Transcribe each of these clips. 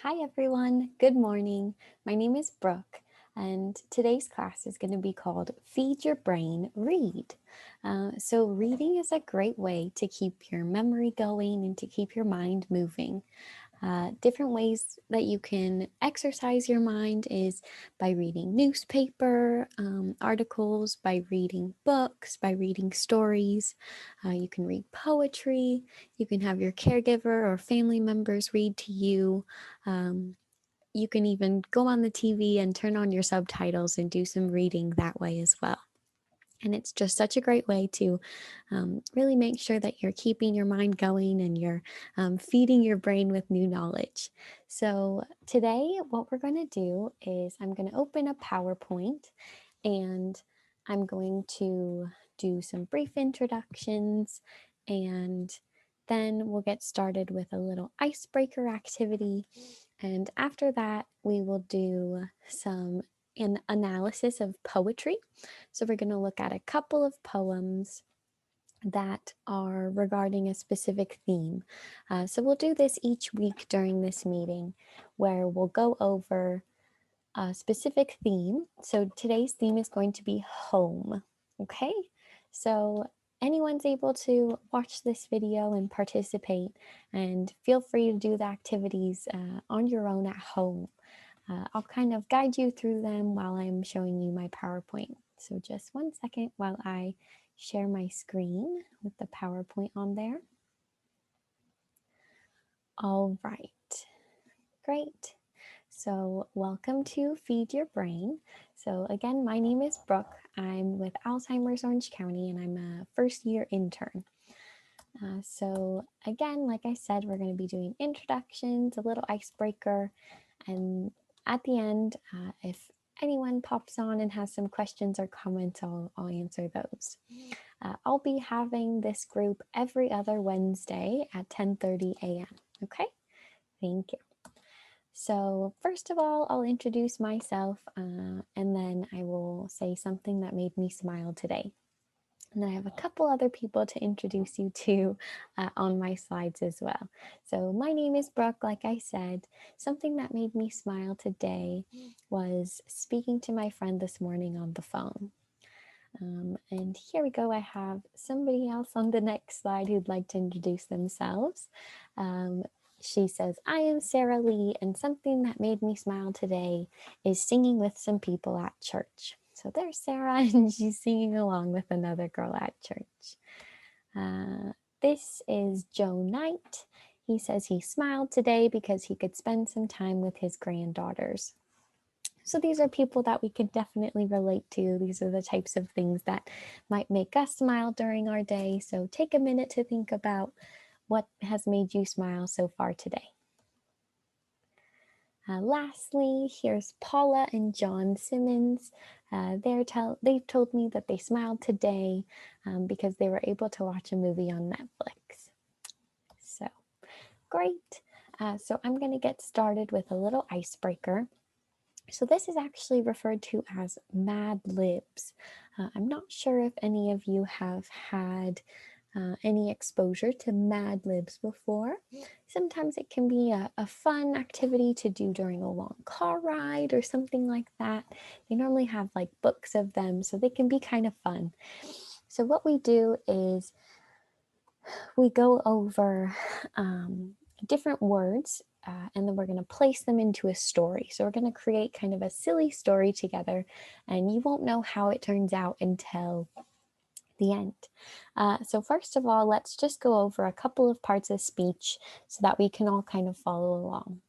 Hi everyone, good morning. My name is Brooke, and today's class is going to be called Feed Your Brain, Read. Reading is a great way to keep your memory going and to keep your mind moving. Different ways that you can exercise your mind is by reading newspaper articles, by reading books, by reading stories. You can read poetry. You can have your caregiver or family members read to you. Um, you can even go on the TV and turn on your subtitles and do some reading that way as well. And it's just such a great way to really make sure that you're keeping your mind going and you're feeding your brain with new knowledge. So, today, what we're going to do is I'm going to open a PowerPoint and I'm going to do some brief introductions and then we'll get started with a little icebreaker activity. And after that, we will do an analysis of poetry. So we're going to look at a couple of poems that are regarding a specific theme. So we'll do this each week during this meeting where we'll go over a specific theme. So today's theme is going to be home. Okay, so anyone's able to watch this video and participate, and feel free to do the activities on your own at home. I'll kind of guide you through them while I'm showing you my PowerPoint. So just one second while I share my screen with the PowerPoint on there. All right, great. So welcome to Feed Your Brain. So again, my name is Brooke. I'm with Alzheimer's Orange County and I'm a first year intern. So again, like I said, we're going to be doing introductions, a little icebreaker, and at the end, if anyone pops on and has some questions or comments, I'll answer those. I'll be having this group every other Wednesday at 10:30 a.m. Okay, thank you. So first of all, I'll introduce myself and then I will say something that made me smile today. And then I have a couple other people to introduce you to on my slides as well. So my name is Brooke, like I said. Something that made me smile today was speaking to my friend this morning on the phone. And here we go. I have somebody else on the next slide who'd like to introduce themselves. Um, she says, I am Sarah Lee, and something that made me smile today is singing with some people at church. So there's Sarah, and she's singing along with another girl at church. This is Joe Knight. He says he smiled today because he could spend some time with his granddaughters. So these are people that we can definitely relate to. These are the types of things that might make us smile during our day. So take a minute to think about what has made you smile so far today. Lastly, here's Paula and John Simmons. They told me that they smiled today because they were able to watch a movie on Netflix. So great. So I'm going to get started with a little icebreaker. So this is actually referred to as Mad Libs. I'm not sure if any of you have had any exposure to Mad Libs before. Sometimes it can be a fun activity to do during a long car ride or something like that. They normally have like books of them, so they can be kind of fun. So what we do is we go over different words and then we're going to place them into a story. So we're going to create kind of a silly story together, and you won't know how it turns out until the end. So first of all, let's just go over a couple of parts of speech so that we can all kind of follow along.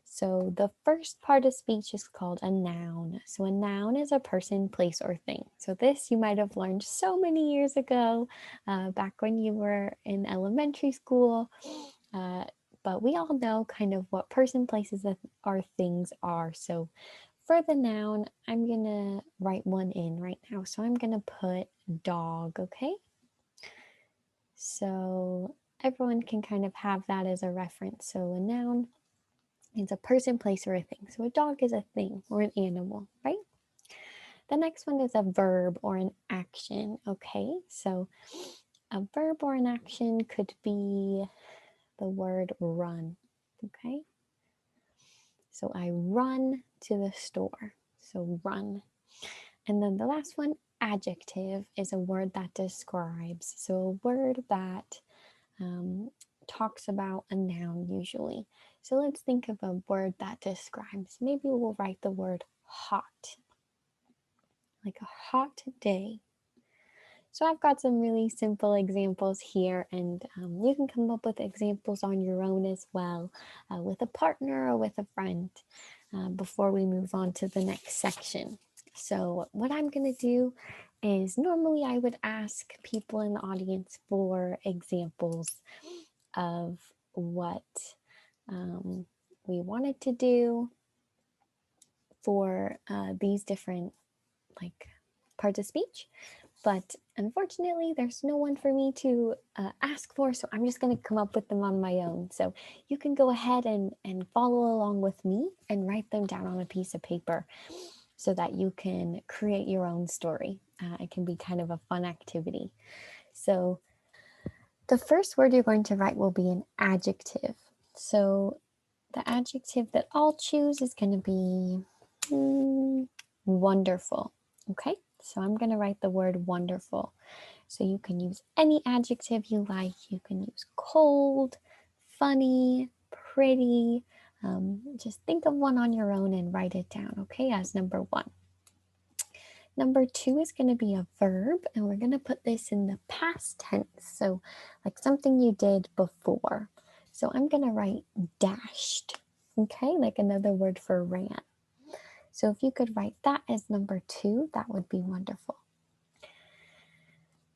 So the first part of speech is called a noun. So a noun is a person, place, or thing. So this you might have learned so many years ago, back when you were in elementary school. But we all know kind of what person, places, or things are. So for the noun, I'm going to write one in right now. So I'm going to put dog, okay? So everyone can kind of have that as a reference. So a noun is a person, place, or a thing. So a dog is a thing or an animal, right? The next one is a verb or an action, okay? So a verb or an action could be the word run, okay? So I run to the store. So run. And then the last one, adjective, is a word that describes. So a word that talks about a noun usually. So let's think of a word that describes. Maybe we'll write the word hot, like a hot day. So I've got some really simple examples here, and you can come up with examples on your own as well, with a partner or with a friend, before we move on to the next section. So what I'm going to do is normally I would ask people in the audience for examples of what we wanted to do for these different like parts of speech. But unfortunately, there's no one for me to ask for, so I'm just going to come up with them on my own. So you can go ahead and follow along with me and write them down on a piece of paper so that you can create your own story. It can be kind of a fun activity. So the first word you're going to write will be an adjective. So the adjective that I'll choose is going to be wonderful. Okay, so I'm going to write the word wonderful. So you can use any adjective you like. You can use cold, funny, pretty. Just think of one on your own and write it down, okay, as number one. Number two is going to be a verb, and we're going to put this in the past tense. So like something you did before. So I'm going to write dashed, okay, like another word for ran. So if you could write that as number two, that would be wonderful.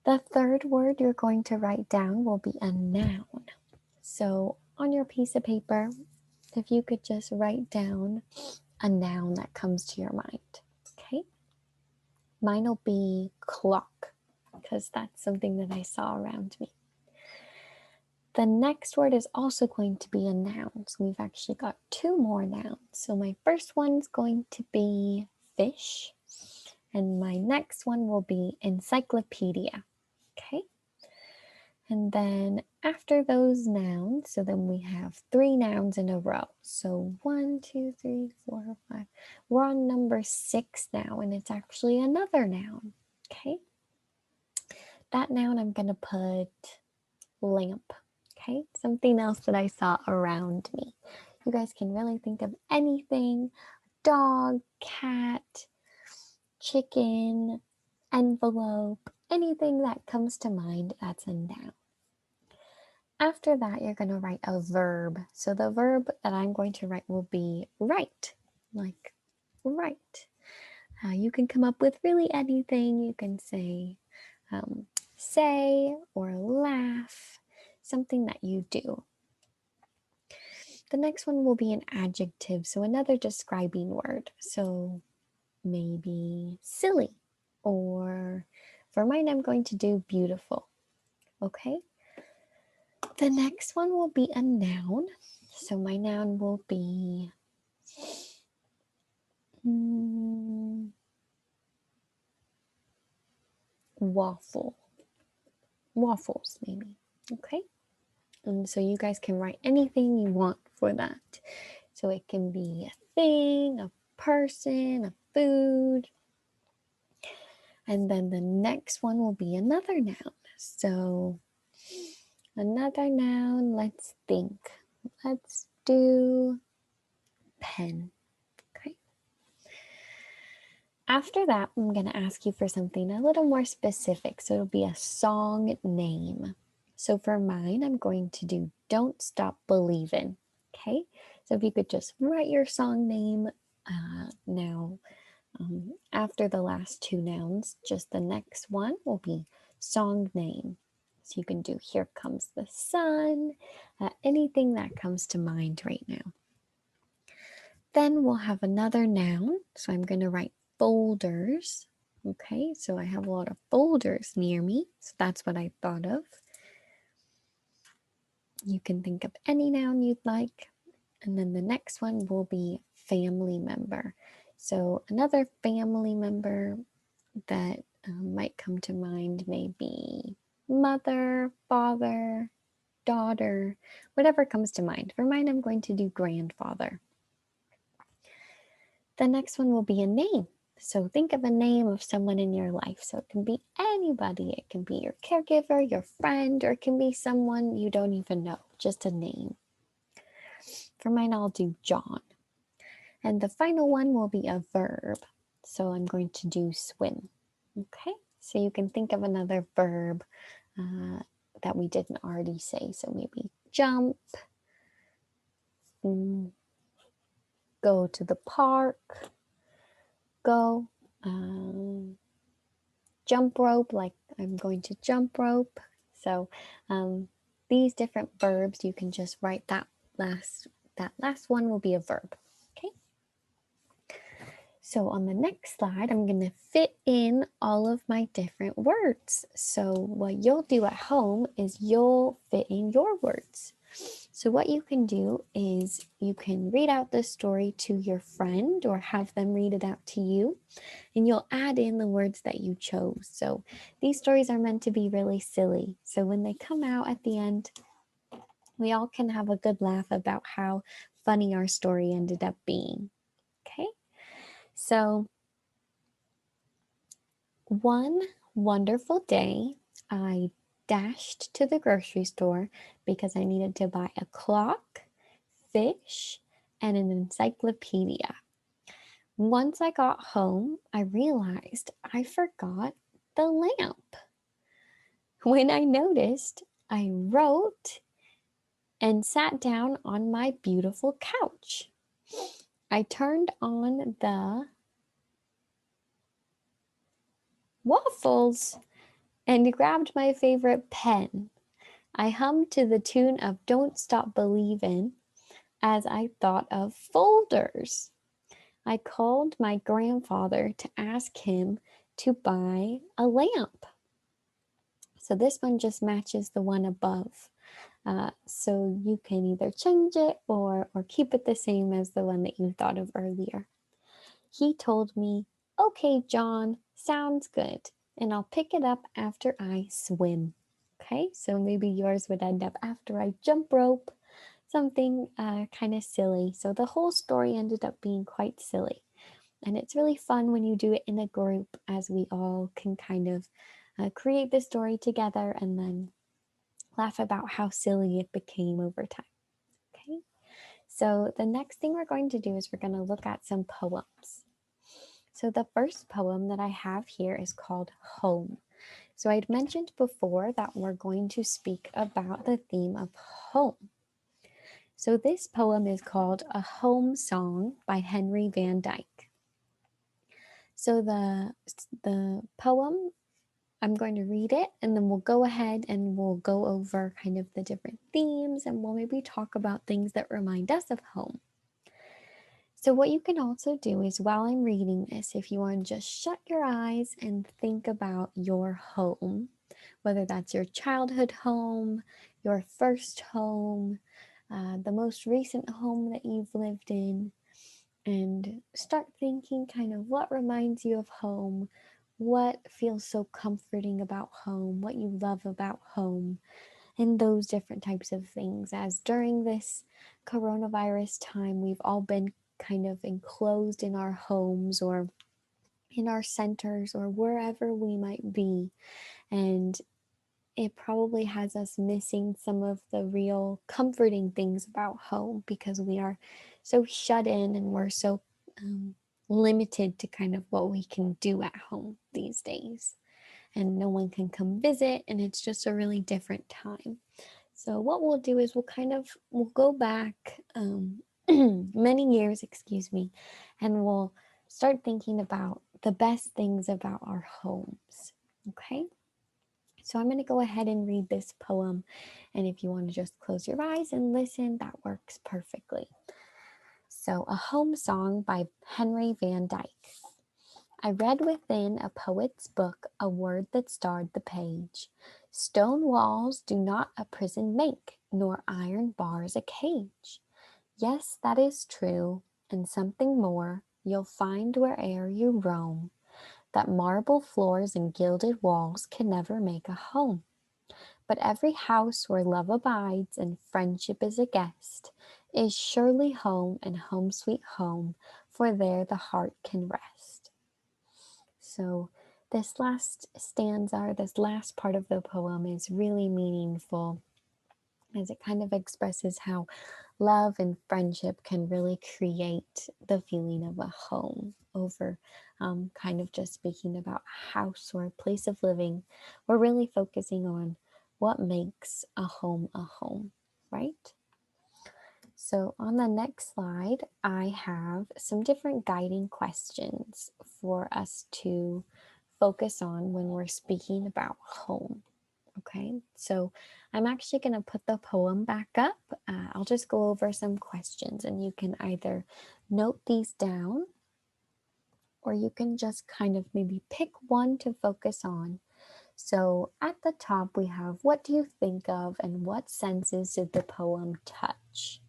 The third word you're going to write down will be a noun. So on your piece of paper, if you could just write down a noun that comes to your mind, okay? Mine will be clock, because that's something that I saw around me. The next word is also going to be a noun. So we've actually got two more nouns. So my first one's going to be fish, and my next one will be encyclopedia. Okay. And then after those nouns, so then we have three nouns in a row. So 1, 2, 3, 4, 5. We're on number 6 now, and it's actually another noun. Okay. That noun I'm going to put lamp. Okay. Something else that I saw around me. You guys can really think of anything: dog, cat, chicken, envelope, anything that comes to mind, that's a noun. After that, you're going to write a verb. So the verb that I'm going to write will be write, like write. You can come up with really anything. You can say or laugh, something that you do. The next one will be an adjective, so another describing word. So maybe silly, or for mine, I'm going to do beautiful. Okay. The next one will be a noun. So my noun will be waffle. Waffles, maybe. Okay. And so you guys can write anything you want for that. So it can be a thing, a person, a food. And then the next one will be another noun. So another noun, let's think. Let's do pen. Okay. After that, I'm going to ask you for something a little more specific. So it'll be a song name. So for mine, I'm going to do Don't Stop Believin'. Okay. So if you could just write your song name now. After the last two nouns, just the next one will be song name. So you can do Here Comes the Sun, anything that comes to mind right now. Then we'll have another noun. So I'm going to write folders. Okay, so I have a lot of folders near me. So that's what I thought of. You can think of any noun you'd like. And then the next one will be family member. So another family member that might come to mind may be mother, father, daughter, whatever comes to mind. For mine, I'm going to do grandfather. The next one will be a name. So think of a name of someone in your life. So it can be anybody. It can be your caregiver, your friend, or it can be someone you don't even know, just a name. For mine, I'll do John. And the final one will be a verb. So I'm going to do swim. Okay, so you can think of another verb that we didn't already say. So maybe jump, go to the park, go, jump rope, like I'm going to jump rope. So these different verbs, you can just write that last one will be a verb. Okay. So on the next slide, I'm going to fit in all of my different words. So what you'll do at home is you'll fit in your words. So what you can do is you can read out the story to your friend or have them read it out to you, and you'll add in the words that you chose. So these stories are meant to be really silly. So when they come out at the end, we all can have a good laugh about how funny our story ended up being. Okay? So one wonderful day, I dashed to the grocery store because I needed to buy a clock, fish, and an encyclopedia. Once I got home, I realized I forgot the lamp. When I noticed, I wrote and sat down on my beautiful couch. I turned on the waffles and grabbed my favorite pen. I hummed to the tune of Don't Stop Believin' as I thought of folders. I called my grandfather to ask him to buy a lamp. So this one just matches the one above. So you can either change it or keep it the same as the one that you thought of earlier. He told me, okay, John, sounds good. And I'll pick it up after I swim. Okay, so maybe yours would end up after I jump rope, something kind of silly. So the whole story ended up being quite silly. And it's really fun when you do it in a group, as we all can kind of create the story together and then laugh about how silly it became over time. Okay, so the next thing we're going to do is we're going to look at some poems. So the first poem that I have here is called Home. So I'd mentioned before that we're going to speak about the theme of home. So this poem is called A Home Song by Henry Van Dyke. So the poem, I'm going to read it and then we'll go ahead and we'll go over kind of the different themes and we'll maybe talk about things that remind us of home. So what you can also do is while I'm reading this, if you want to just shut your eyes and think about your home, whether that's your childhood home, your first home, the most recent home that you've lived in, and start thinking kind of what reminds you of home, what feels so comforting about home, what you love about home, and those different types of things. As during this coronavirus time, we've all been kind of enclosed in our homes or in our centers or wherever we might be. And it probably has us missing some of the real comforting things about home because we are so shut in and we're so limited to kind of what we can do at home these days. And no one can come visit, and it's just a really different time. So what we'll do is we'll go back many years, excuse me, and we'll start thinking about the best things about our homes. Okay? So I'm going to go ahead and read this poem, and if you want to just close your eyes and listen, that works perfectly. So, A Home Song by Henry Van Dyke. I read within a poet's book a word that starred the page. Stone walls do not a prison make, nor iron bars a cage. Yes, that is true, and something more you'll find where'er you roam, that marble floors and gilded walls can never make a home. But every house where love abides and friendship is a guest is surely home and home sweet home for there the heart can rest. So, this last stanza, or this last part of the poem, is really meaningful as it kind of expresses how love and friendship can really create the feeling of a home over kind of just speaking about a house or a place of living. We're really focusing on what makes a home, right? So, on the next slide, I have some different guiding questions for us to focus on when we're speaking about home. Okay, so I'm actually going to put the poem back up. I'll just go over some questions and you can either note these down or you can just kind of maybe pick one to focus on. So at the top, we have what do you think of and what senses did the poem touch?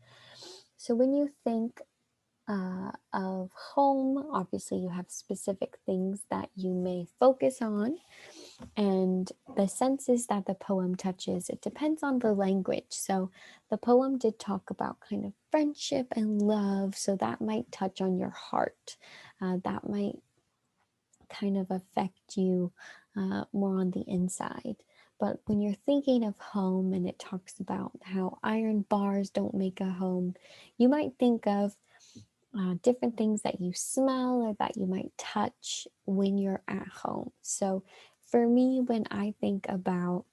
So when you think of home, obviously you have specific things that you may focus on. And the senses that the poem touches, it depends on the language. So the poem did talk about kind of friendship and love. So that might touch on your heart. That might kind of affect you more on the inside. But when you're thinking of home and it talks about how iron bars don't make a home, you might think of different things that you smell or that you might touch when you're at home. So, for me, when I think about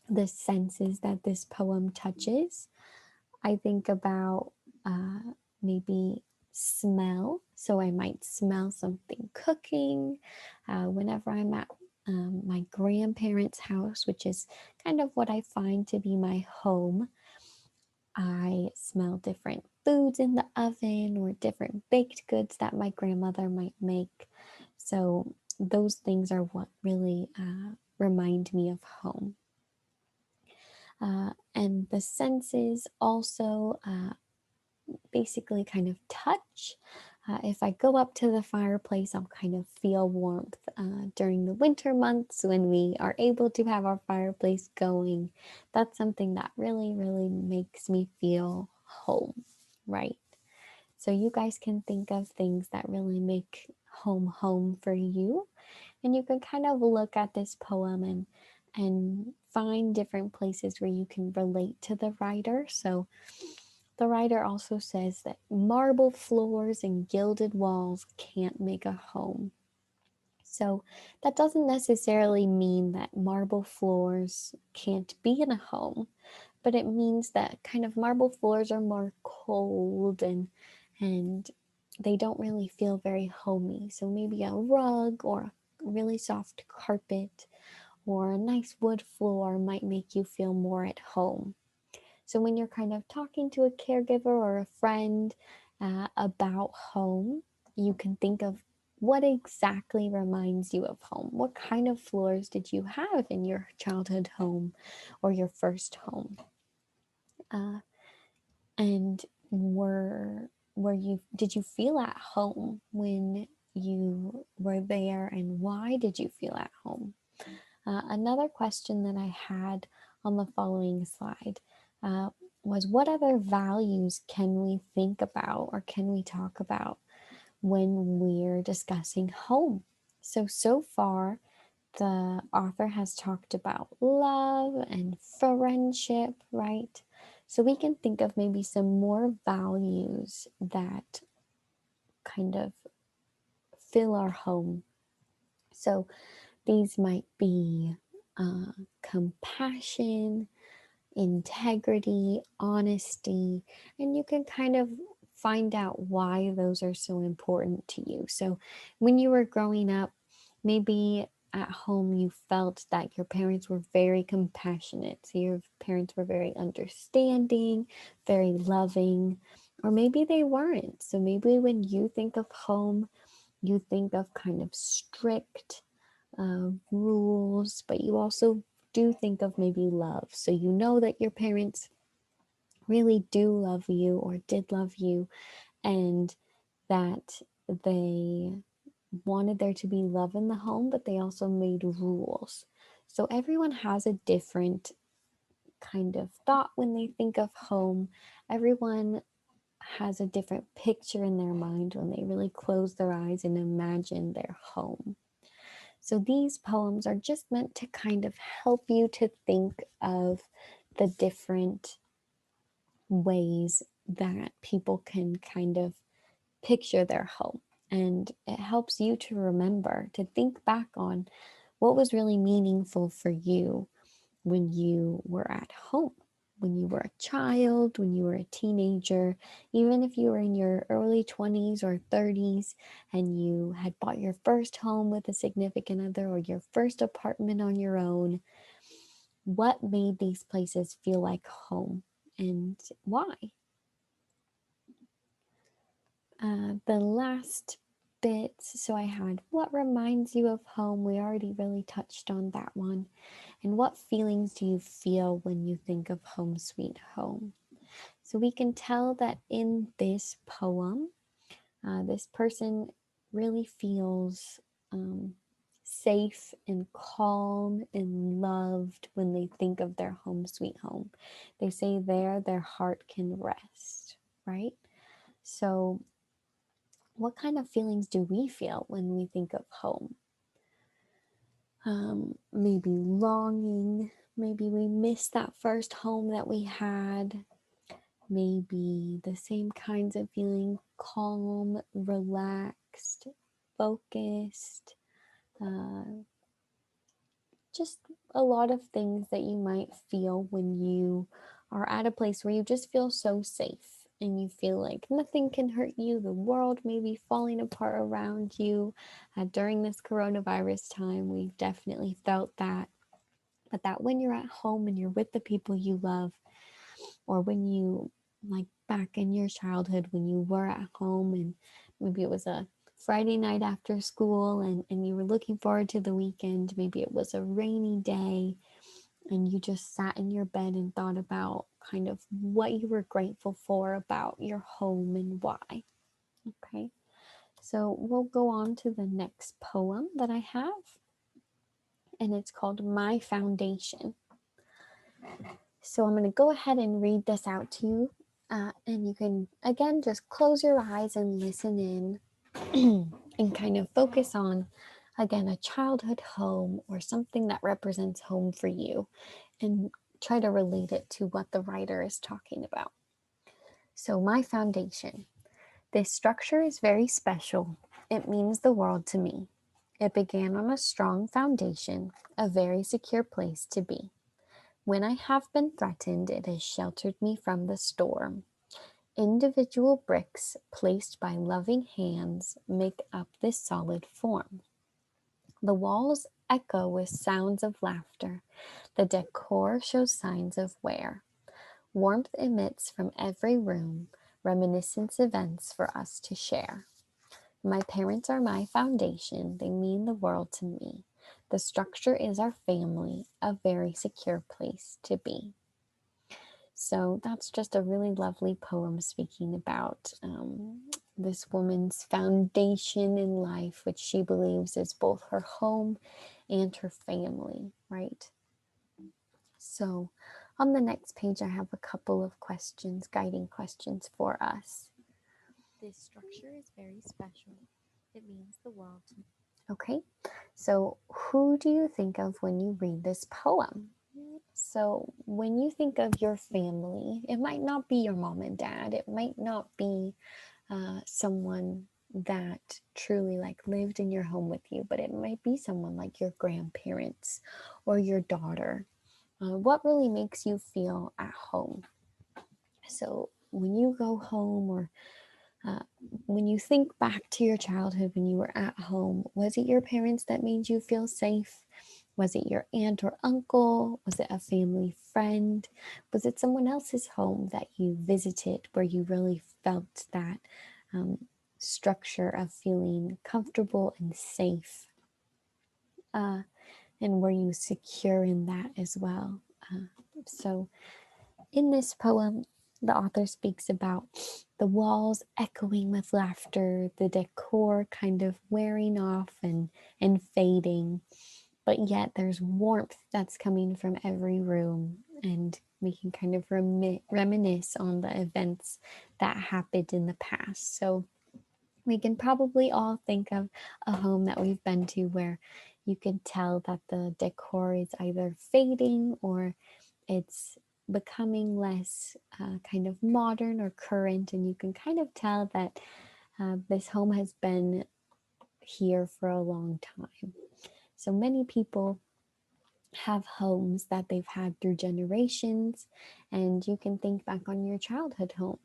the senses that this poem touches, I think about maybe smell. So, I might smell something cooking whenever I'm at my grandparents' house, which is kind of what I find to be my home. I smell different foods in the oven or different baked goods that my grandmother might make. So, those things are what really remind me of home. And the senses also basically kind of touch. If I go up to the fireplace, I'll kind of feel warmth during the winter months when we are able to have our fireplace going. That's something that really, really makes me feel home, right? So you guys can think of things that really make home home for you. And you can kind of look at this poem and find different places where you can relate to the writer. So the writer also says that marble floors and gilded walls can't make a home. So that doesn't necessarily mean that marble floors can't be in a home, but it means that kind of marble floors are more cold and they don't really feel very homey. So maybe a rug or a really soft carpet or a nice wood floor might make you feel more at home. So when you're kind of talking to a caregiver or a friend about home, you can think of what exactly reminds you of home. What kind of floors did you have in your childhood home or your first home? Uh, and were you did you feel at home when you were there, and why did you feel at home? Another question that I had on the following slide uh, was what other values can we think about or can we talk about when we're discussing home? So far, the author has talked about love and friendship, right? So we can think of maybe some more values that kind of fill our home. So these might be compassion, integrity, honesty, and you can kind of find out why those are so important to you. So, when you were growing up, maybe at home you felt that your parents were very compassionate. So, your parents were very understanding, very loving, or maybe they weren't. So, maybe when you think of home, you think of kind of strict rules, but you also do think of maybe love. So you know that your parents really do love you or did love you, and that they wanted there to be love in the home, but they also made rules. So everyone has a different kind of thought when they think of home. Everyone has a different picture in their mind when they really close their eyes and imagine their home. So these poems are just meant to kind of help you to think of the different ways that people can kind of picture their home. And it helps you to remember, to think back on what was really meaningful for you when you were at home, when you were a child, when you were a teenager, even if you were in your early 20s or 30s and you had bought your first home with a significant other or your first apartment on your own. What made these places feel like home and why? The last bit, so I had what reminds you of home. We already really touched on that one. And what feelings do you feel when you think of home sweet home? So we can tell that in this poem, this person really feels safe and calm and loved when they think of their home sweet home. They say there their heart can rest, right? So what kind of feelings do we feel when we think of home? Maybe longing, maybe we miss that first home that we had, maybe the same kinds of feeling, calm, relaxed, focused, uh, just a lot of things that you might feel when you are at a place where you just feel so safe and you feel like nothing can hurt you. The world may be falling apart around you. During this coronavirus time, we've definitely felt that. But that when you're at home and you're with the people you love, or when you, like back in your childhood, when you were at home and maybe it was a Friday night after school and you were looking forward to the weekend, maybe it was a rainy day and you just sat in your bed and thought about kind of what you were grateful for about your home and why. Okay, so we'll go on to the next poem that I have, and it's called My Foundation. So I'm going to go ahead and read this out to you, and you can, again, just close your eyes and listen in and kind of focus on, again, a childhood home or something that represents home for you and try to relate it to what the writer is talking about. So, my foundation. This structure is very special. It means the world to me. It began on a strong foundation, a very secure place to be. When I have been threatened, it has sheltered me from the storm. Individual bricks placed by loving hands make up this solid form. The walls echo with sounds of laughter. The decor shows signs of wear. Warmth emits from every room, reminiscence events for us to share. My parents are my foundation. They mean the world to me. The structure is our family, a very secure place to be. So that's just a really lovely poem speaking about this woman's foundation in life, which she believes is both her home and her family, right? So on the next page, I have a couple of questions, guiding questions for us. This structure is very special. It means the world to me. Okay, so who do you think of when you read this poem? So when you think of your family, it might not be your mom and dad. It might not be someone that truly like lived in your home with you, but it might be someone like your grandparents or your daughter. What really makes you feel at home? So when you go home or when you think back to your childhood when you were at home, was it your parents that made you feel safe? Was it your aunt or uncle? Was it a family friend? Was it someone else's home that you visited where you really felt that structure of feeling comfortable and safe? And were you secure in that as well? So in this poem, the author speaks about the walls echoing with laughter, the decor kind of wearing off and fading, but yet there's warmth that's coming from every room and we can kind of reminisce on the events that happened in the past. So we can probably all think of a home that we've been to where you can tell that the decor is either fading or it's becoming less kind of modern or current, and you can kind of tell that this home has been here for a long time. So many people have homes that they've had through generations, and you can think back on your childhood home.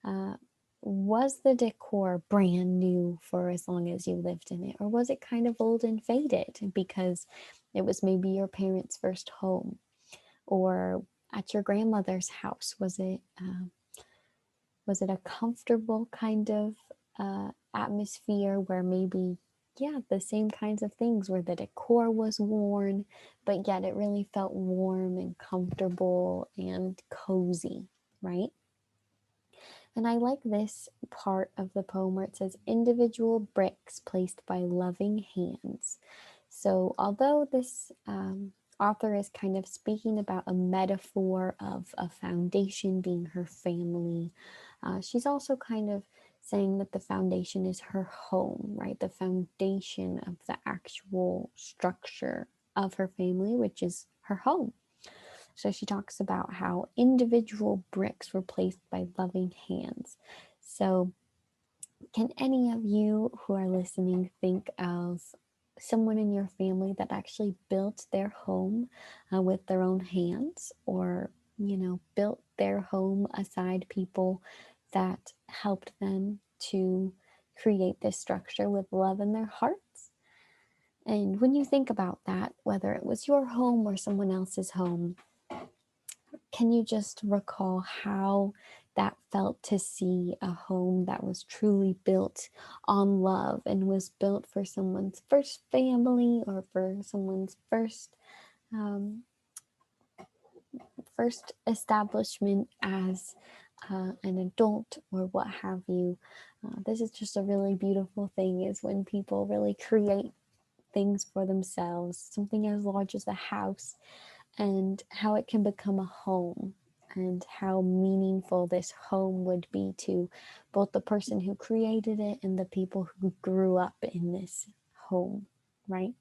Uh, was the decor brand new for as long as you lived in it, or was it kind of old and faded because it was maybe your parents' first home? Or at your grandmother's house, was it a comfortable kind of atmosphere where maybe, yeah, the same kinds of things where the decor was worn, but yet it really felt warm and comfortable and cozy, right? And I like this part of the poem where it says, individual bricks placed by loving hands. So, although this author is kind of speaking about a metaphor of a foundation being her family, she's also kind of saying that the foundation is her home, right? The foundation of the actual structure of her family, which is her home. So she talks about how individual bricks were placed by loving hands. So, can any of you who are listening think of someone in your family that actually built their home with their own hands, or, built their home aside people that helped them to create this structure with love in their hearts? And when you think about that, whether it was your home or someone else's home, can you just recall how that felt to see a home that was truly built on love and was built for someone's first family, or for someone's um, first establishment as an adult, or what have you? This is just a really beautiful thing, is when people really create things for themselves, something as large as a house, and how it can become a home, and how meaningful this home would be to both the person who created it and the people who grew up in this home, right?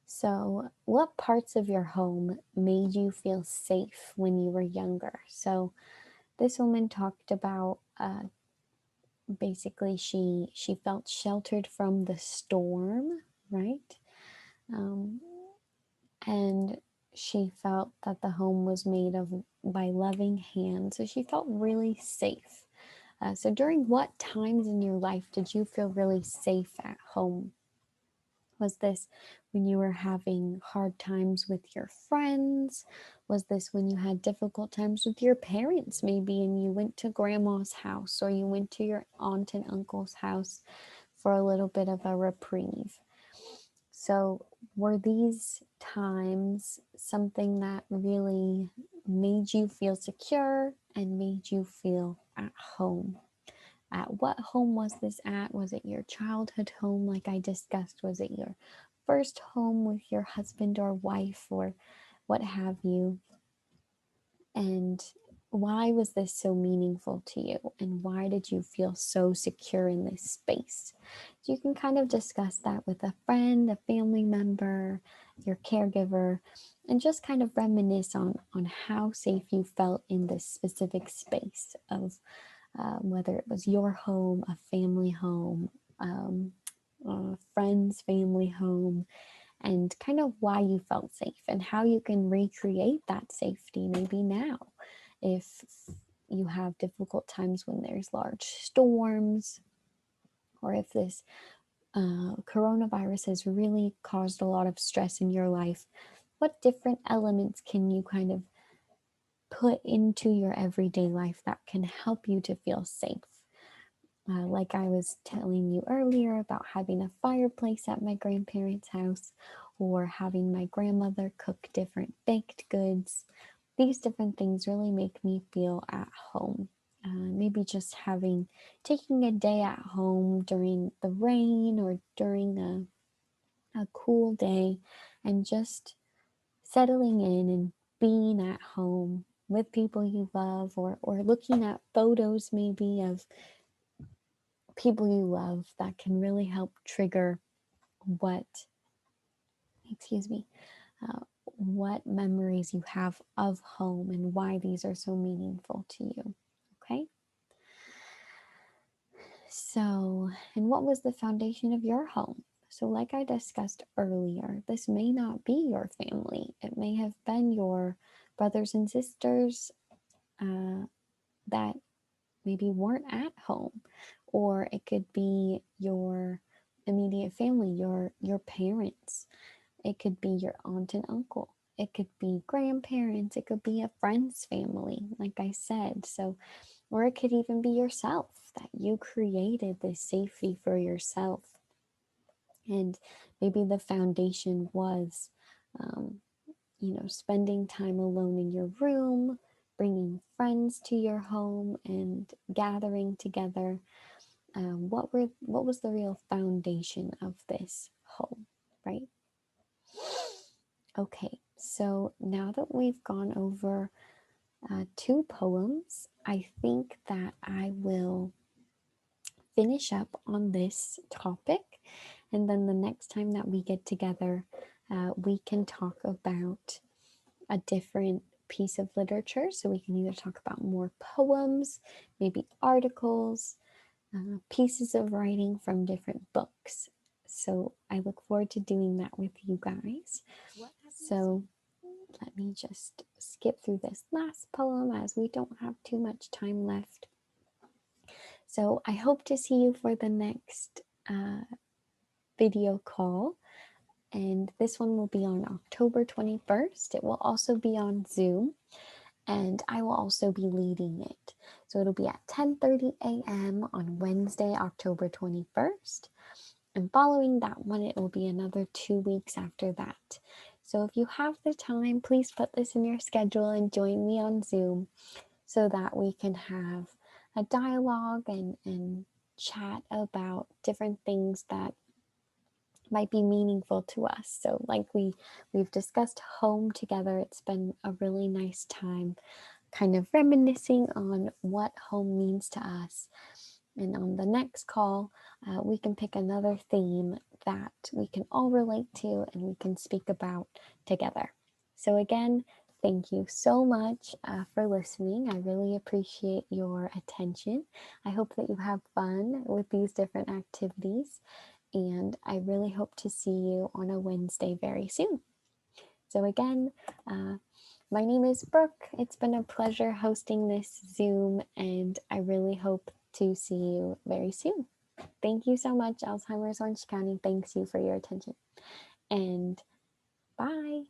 So, what parts of your home made you feel safe when you were younger? So, this woman talked about basically she felt sheltered from the storm, right? Um, and she felt that the home was made of by loving hands, so she felt really safe. So during what times in your life did you feel really safe at home? Was this when you were having hard times with your friends? Was this when you had difficult times with your parents, maybe, and you went to grandma's house, or you went to your aunt and uncle's house for a little bit of a reprieve? So, were these times something that really made you feel secure and made you feel at home? At what home was this at? Was it your childhood home, like I discussed? Was it your first home with your husband or wife, or what have you? And why was this so meaningful to you? And why did you feel so secure in this space? So you can kind of discuss that with a friend, a family member, your caregiver, and just kind of reminisce on how safe you felt in this specific space of whether it was your home, a family home, a friend's family home, and kind of why you felt safe and how you can recreate that safety maybe now if you have difficult times when there's large storms, or if this coronavirus has really caused a lot of stress in your life. What different elements can you kind of put into your everyday life that can help you to feel safe? Like I was telling you earlier about having a fireplace at my grandparents' house, or having my grandmother cook different baked goods. These different things really make me feel at home. Maybe just taking a day at home during the rain, or during a cool day, and just settling in and being at home with people you love, or looking at photos maybe of people you love, that can really help trigger what, excuse me, uh, what memories you have of home and why these are so meaningful to you. Okay? So, and what was the foundation of your home? So, like I discussed earlier, this may not be your family. It may have been your brothers and sisters that maybe weren't at home, or it could be your immediate family, your parents. It could be your aunt and uncle. It could be grandparents. It could be a friend's family, like I said. So, or it could even be yourself, that you created this safety for yourself. And maybe the foundation was, um, spending time alone in your room, bringing friends to your home, and gathering together. What was the real foundation of this home, right? Okay, so now that we've gone over two poems, I think that I will finish up on this topic. And then the next time that we get together, we can talk about a different piece of literature. So we can either talk about more poems, maybe articles, pieces of writing from different books. So I look forward to doing that with you guys. So let me just skip through this last poem as we don't have too much time left. So I hope to see you for the next video call. And this one will be on October 21st. It will also be on Zoom, and I will also be leading it. So it'll be at 10:30 a.m. on Wednesday, October 21st. And following that one, it will be another 2 weeks after that. So if you have the time, please put this in your schedule and join me on Zoom so that we can have a dialogue and chat about different things that might be meaningful to us. So like we've discussed home together. It's been a really nice time kind of reminiscing on what home means to us. And on the next call, we can pick another theme that we can all relate to and we can speak about together. So again, thank you so much for listening. I really appreciate your attention. I hope that you have fun with these different activities, and I really hope to see you on a Wednesday very soon. So again, my name is Brooke. It's been a pleasure hosting this Zoom, and I really hope to see you very soon. Thank you so much. Alzheimer's Orange County thanks you for your attention. And bye.